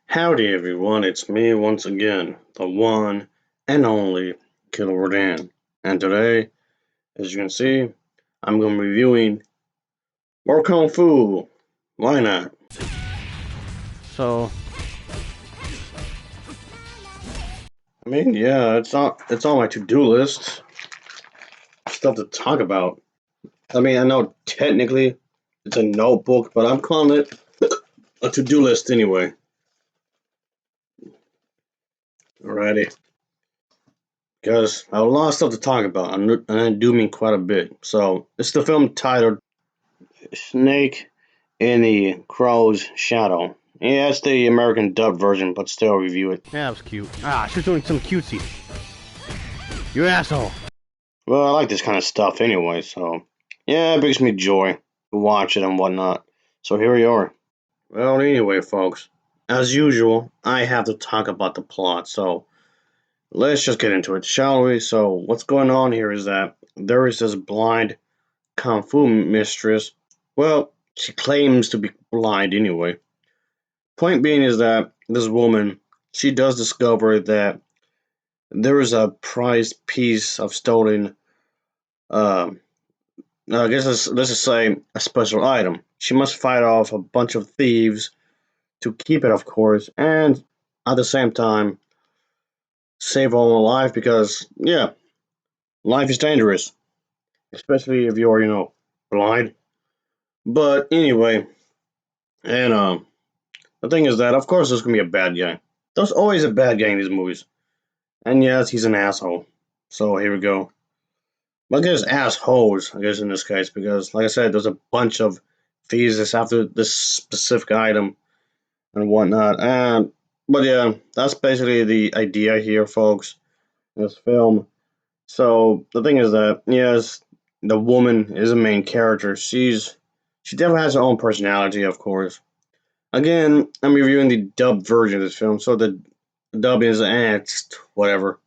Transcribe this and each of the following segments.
Howdy everyone, it's me once again, the one and only Killer Dan. And today, as you can see, I'm going to be reviewing more Kung Fu. Why not? So, yeah, it's on my to-do list. Stuff to talk about. I know technically it's a notebook, but I'm calling it a to-do list anyway. Alrighty. Because I have a lot of stuff to talk about, and I do mean quite a bit. So, it's the film titled Snake in the Crow's Shadow. Yeah, it's the American dub version, but still I'll review it. Yeah, that was cute. Ah, she was doing some cutesy. You asshole. Well, I like this kind of stuff anyway, so yeah, it brings me joy to watch it and whatnot. So here we are. Well, anyway, folks, as usual, I have to talk about the plot, so let's just get into it, shall we? So, what's going on here is that there is this blind kung fu mistress. Well, she claims to be blind anyway. Point being is that this woman, she does discover that there is a prized piece of stolen, um, I guess let's just say a special item. She must fight off a bunch of thieves to keep it, of course, and at the same time save her own life because, yeah, life is dangerous, especially if you're, blind. But anyway, and the thing is that, of course, there's gonna be a bad guy. There's always a bad guy in these movies, and yes, he's an asshole. So here we go. Well, I guess assholes, I guess in this case, because like I said, there's a bunch of fees after this specific item and whatnot. But yeah, that's basically the idea here, folks, in this film. So the thing is that yes, the woman is a main character. She definitely has her own personality, of course. Again, I'm reviewing the dubbed version of this film, so the dubbing is it's whatever.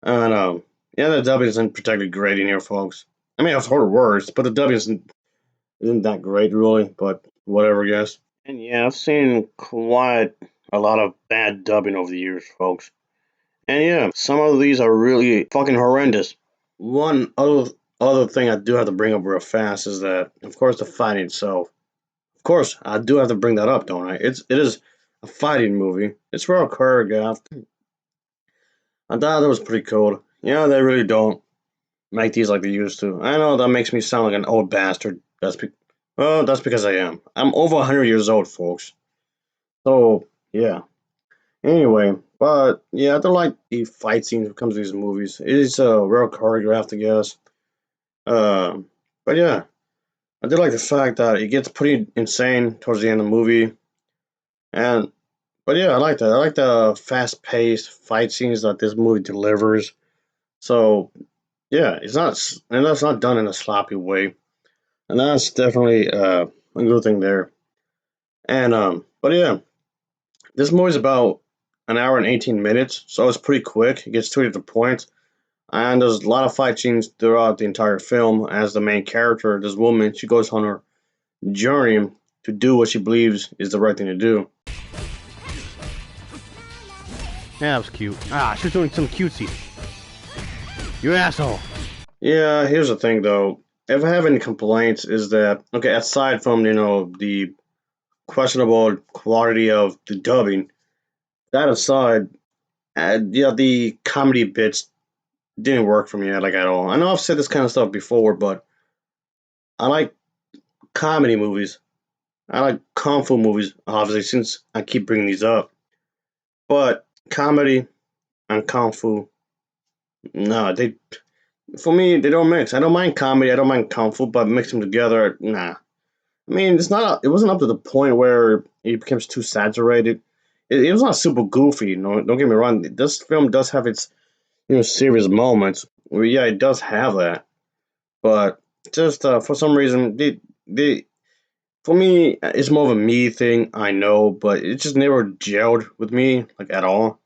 I know. Yeah, the dubbing isn't particularly great in here, folks. I've heard worse, but the dubbing isn't that great, really. But whatever, I guess. And yeah, I've seen quite a lot of bad dubbing over the years, folks. And yeah, some of these are really fucking horrendous. One other thing I do have to bring up real fast is that, of course, the fighting itself. Of course, I do have to bring that up, don't I? It is a fighting movie. It's well choreographed. I thought that was pretty cool. Yeah, they really don't make these like they used to. I know that makes me sound like an old bastard. That's because I am. I'm over 100 years old, folks. So yeah. Anyway, but yeah, I don't like the fight scenes when it comes to these movies. It is real choreographed, I guess. Uh, but yeah, I do like the fact that it gets pretty insane towards the end of the movie. And but yeah, I like that. I like the fast-paced fight scenes that this movie delivers. So yeah, and that's not done in a sloppy way. And that's definitely a good thing there. And but yeah, this movie's about an hour and 18 minutes, so it's pretty quick. It gets straight to the point, and there's a lot of fight scenes throughout the entire film. As the main character, this woman, she goes on her journey to do what she believes is the right thing to do. Yeah, that was cute. Ah, she was doing some cutesy. You asshole. Yeah, here's the thing though. If I have any complaints, is that okay? Aside from the questionable quality of the dubbing, that aside, yeah, the comedy bits didn't work for me like at all. I know I've said this kind of stuff before, but I like comedy movies. I like kung fu movies, obviously, since I keep bringing these up. But comedy and kung fu, no, they for me they don't mix. I don't mind comedy, I don't mind kung fu, but mix them together, nah. It's not. It wasn't up to the point where it becomes too saturated. It was not super goofy. No, don't get me wrong. This film does have its serious moments. Well, yeah, it does have that, but just for some reason they for me it's more of a me thing. I know, but it just never gelled with me like at all.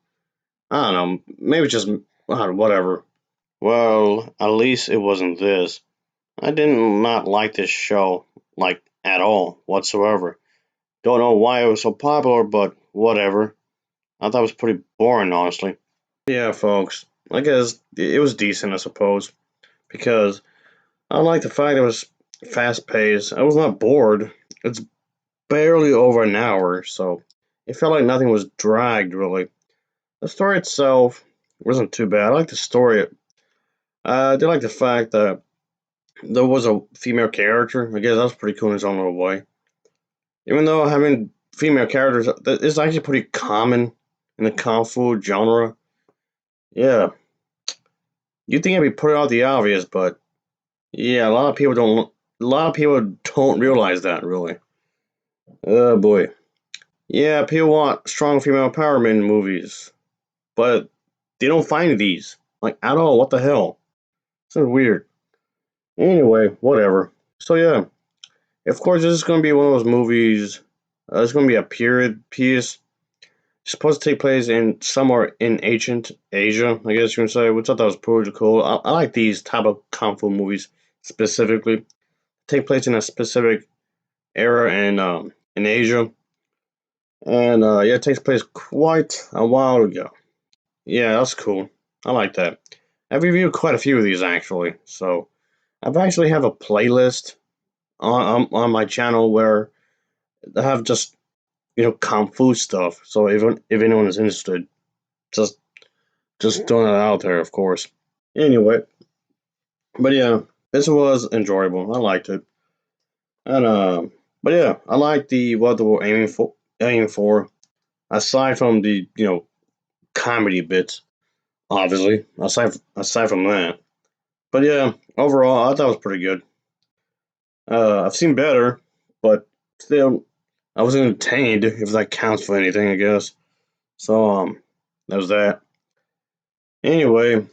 I don't know. Maybe just whatever. Well, at least it wasn't this. I did not like this show like at all whatsoever. Don't know why it was so popular, but whatever. I thought it was pretty boring, honestly. Yeah, folks. I guess it was decent, I suppose, because I like the fact it was fast paced. I was not bored. It's barely over an hour, so it felt like nothing was dragged, really. The story itself wasn't too bad. I like the story. I did like the fact that there was a female character. I guess that was pretty cool in its own little way. Even though having female characters is actually pretty common in the kung fu genre. Yeah, you think I'd be putting out the obvious, but yeah, a lot of people don't. A lot of people don't realize that, really. Oh boy. Yeah, people want strong female empowerment in movies, but they don't find these like at all. What the hell? This is weird. Anyway, whatever. So yeah, of course, this is going to be one of those movies. It's going to be a period piece. It's supposed to take place in somewhere in ancient Asia, I guess you can say, which I thought was pretty cool. I like these type of kung fu movies specifically. Take place in a specific era in Asia, and yeah, it takes place quite a while ago. Yeah, that's cool. I like that. I've reviewed quite a few of these actually, so I've actually have a playlist on my channel where I have just kung fu stuff. So if anyone is interested, just throwing it out there, of course. Anyway, but yeah, this was enjoyable. I liked it, and but yeah, I like the what they were aiming for. Aside from the comedy bits, obviously. Aside from that, but yeah, overall, I thought it was pretty good. I've seen better, but still, I was entertained if that counts for anything, I guess. So that was that. Anyway,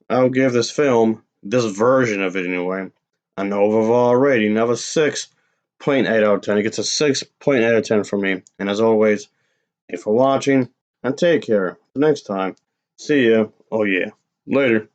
I'll give this film, this version of it anyway, an overall rating of a 6.8 out of 10. It gets a 6.8 out of 10 from me. And as always, thanks for watching, and take care. Next time, see ya. Oh yeah, later.